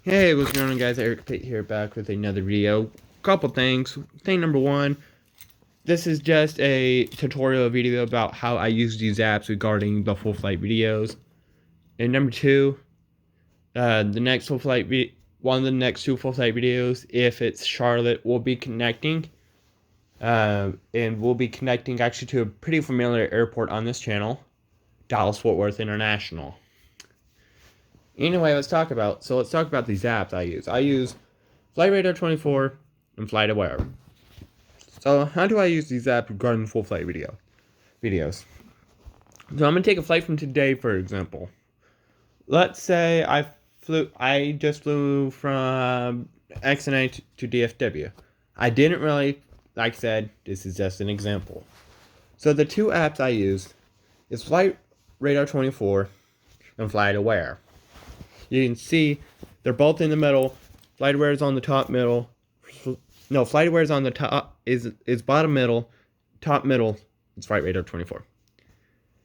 Hey, what's going on, guys? Eric Pate here, back with another video. Couple things. Thing number one, this is just a tutorial video about how I use these apps regarding the full flight videos. And number two, the next full flight one of the next two full flight videos, if it's Charlotte, will be connecting. And we'll be connecting actually to a pretty familiar airport on this channel, Dallas-Fort Worth International. Anyway, let's talk about these apps I use. I use FlightRadar 24 and FlightAware. So how do I use these apps regarding full flight videos? So I'm gonna take a flight from today, for example. Let's say I just flew from XNA to DFW. I didn't really, like I said, this is just an example. So the two apps I use is FlightRadar 24 and FlightAware. You can see they're both in the middle. FlightAware is on the top middle. No, FlightAware is on the top, is bottom middle, top middle. It's FlightRadar 24.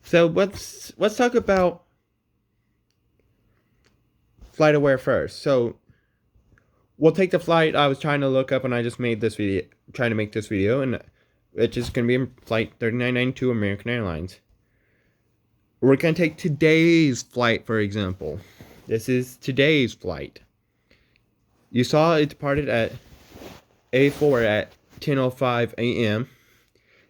So let's talk about FlightAware first. So we'll take the flight I was trying to look up, and I just made this video, trying to make this video, and it's just gonna be in flight 3992 American Airlines. We're gonna take today's flight, for example. This is today's flight. You saw it departed at A4 at 10:05 a.m.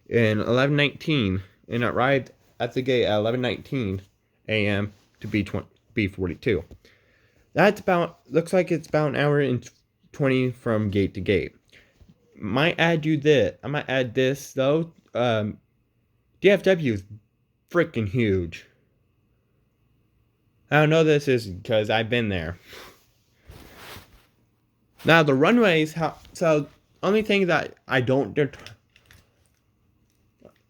and 11:19, and it arrived at the gate at 11:19 a.m. to B42. That's looks like it's about an hour and 20 from gate to gate. I might add this though. DFW is freaking huge. I don't know this is because I've been there. Now the runways, only thing that I don't use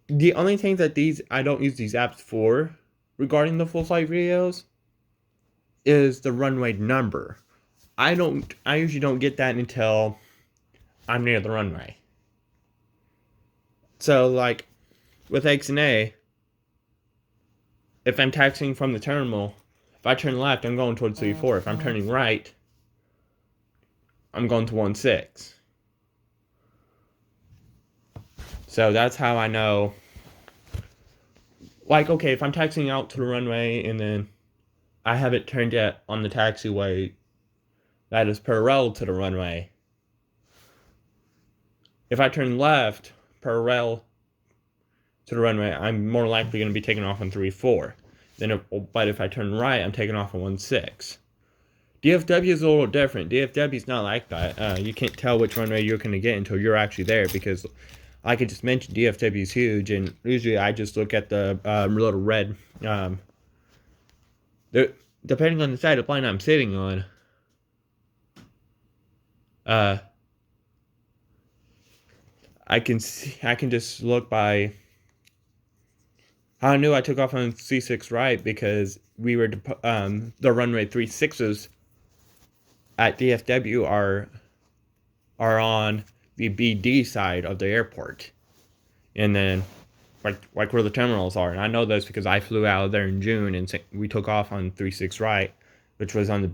these apps for regarding the full flight videos is the runway number. I usually don't get that until I'm near the runway. So like with XNA, if I'm taxiing from the terminal, if I turn left, I'm going towards 34. If I'm turning right, I'm going to 16. So that's how I know. Like, okay, if I'm taxiing out to the runway and then I have it turned yet on the taxiway that is parallel to the runway, if I turn left parallel to the runway, I'm more likely going to be taking off on 34. But if I turn right, I'm taking off on 16. DFW is a little different. DFW is not like that. You can't tell which runway you're going to get until you're actually there, because like I just mentioned, DFW is huge, and usually I just look at the little red. Depending on the side of the plane I'm sitting on, I can just look by. I knew I took off on C6 right because we were the runway 36s at DFW are on the BD side of the airport, and then like where the terminals are. And I know this because I flew out of there in June, and we took off on 36 right, which was on the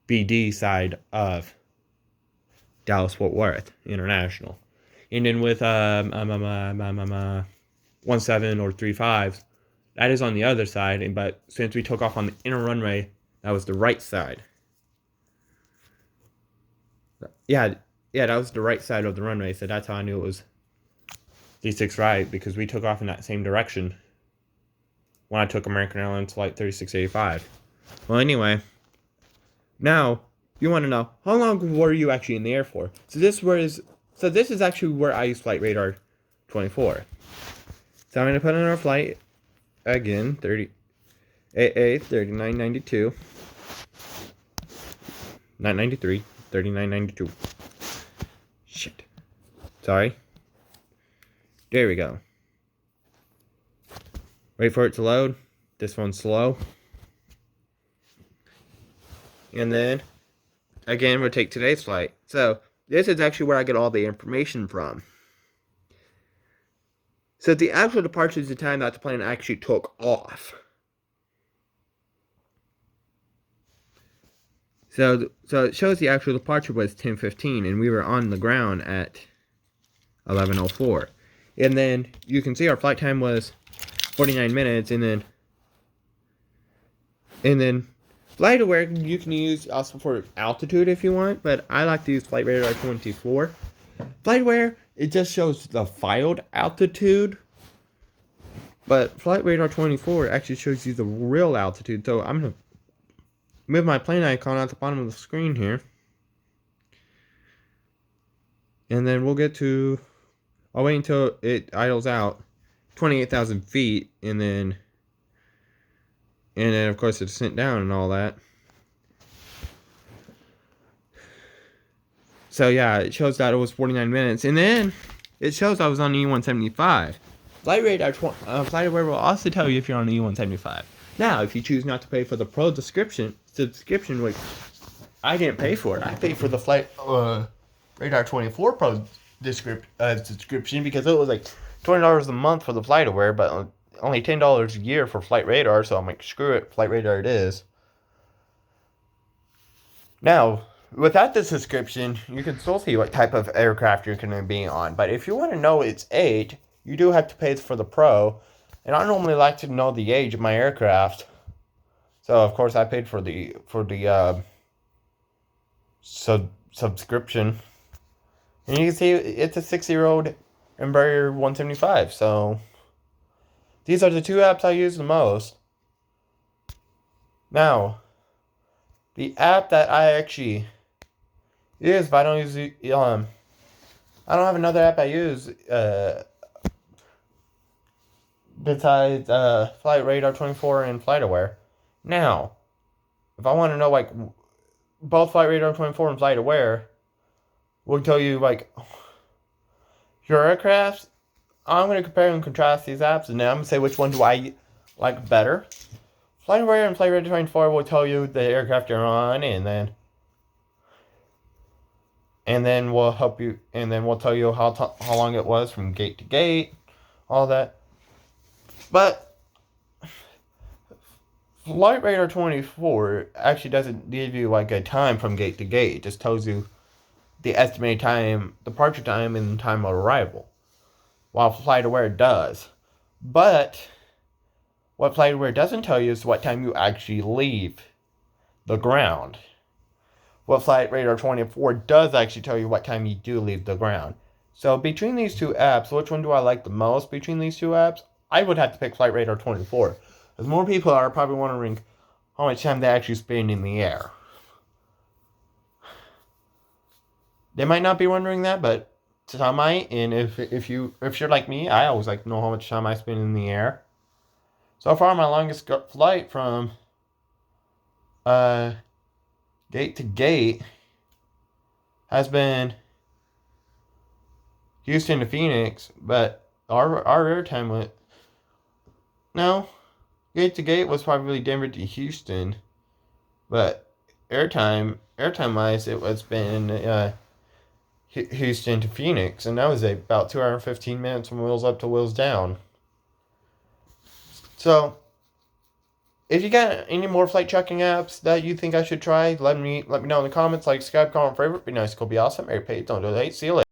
BD side of Dallas-Fort Worth International. And then with 17 or 35, that is on the other side. But since we took off on the inner runway, that was the right side. Yeah, that was the right side of the runway. So that's how I knew it was D6 right, because we took off in that same direction when I took American Airlines flight 3685. Well, anyway, now you want to know how long were you actually in the air for? So this is actually where I use FlightRadar 24. So I'm going to put in our flight again, AA 3992, not 93, 3992. Shit. Sorry. There we go. Wait for it to load. This one's slow. And then, again, we'll take today's flight. So, this is actually where I get all the information from. So, the actual departure is the time that the plane actually took off. So it shows the actual departure was 10:15, and we were on the ground at 11:04. And then you can see our flight time was 49 minutes, and then FlightAware you can use also for altitude if you want, but I like to use FlightRadar 24. FlightAware, it just shows the filed altitude, but FlightRadar 24 actually shows you the real altitude. So I'm going to move my plane icon at the bottom of the screen here. And then we'll get to, I'll wait until it idles out, 28,000 feet, and then of course it's sent down and all that. So yeah, it shows that it was 49 minutes, and then it shows I was on E175. FlightAware will also tell you if you're on E175. Now, if you choose not to pay for the Pro subscription, which I didn't pay for it, I paid for the FlightRadar 24 Pro subscription because it was like $20 a month for the FlightAware, but only $10 a year for FlightRadar. So I'm like, screw it, FlightRadar it is. Now, without the subscription, you can still see what type of aircraft you're going to be on. But if you want to know its age, you do have to pay for the Pro. And I normally like to know the age of my aircraft. So, of course, I paid for the subscription. And you can see it's a 6-year-old Embraer 175. So, these are the two apps I use the most. Now, the app that I actually use, if I don't use I don't have another app I use besides FlightRadar 24 and FlightAware. Now, if I want to know like both FlightRadar 24 and FlightAware will tell you like your aircraft, I'm going to compare and contrast these apps, and then I'm going to say which one do I like better. FlightAware and FlightRadar 24 will tell you the aircraft you're on, and then we'll help you, and then we'll tell you how long it was from gate to gate, all that. But FlightRadar 24 actually doesn't give you like a time from gate to gate. It just tells you the estimated time, departure time, and time of arrival, while FlightAware does. But what FlightAware doesn't tell you is what time you actually leave the ground. What FlightRadar 24 does actually tell you what time you do leave the ground. So between these two apps, which one do I like the most between these two apps? I would have to pick FlightRadar 24. Because more people are probably wondering how much time they actually spend in the air. They might not be wondering that, but some might. And if you're like me, I always like to know how much time I spend in the air. So far, my longest flight from gate to gate has been Houston to Phoenix, but our airtime went. No, gate to gate was probably Denver to Houston, but airtime wise, it's been Houston to Phoenix, and that was about 215 minutes from wheels up to wheels down. So, if you got any more flight tracking apps that you think I should try, let me know in the comments. Like, subscribe, comment, favorite, be nice, go be awesome. Air paid, don't donate. See you later.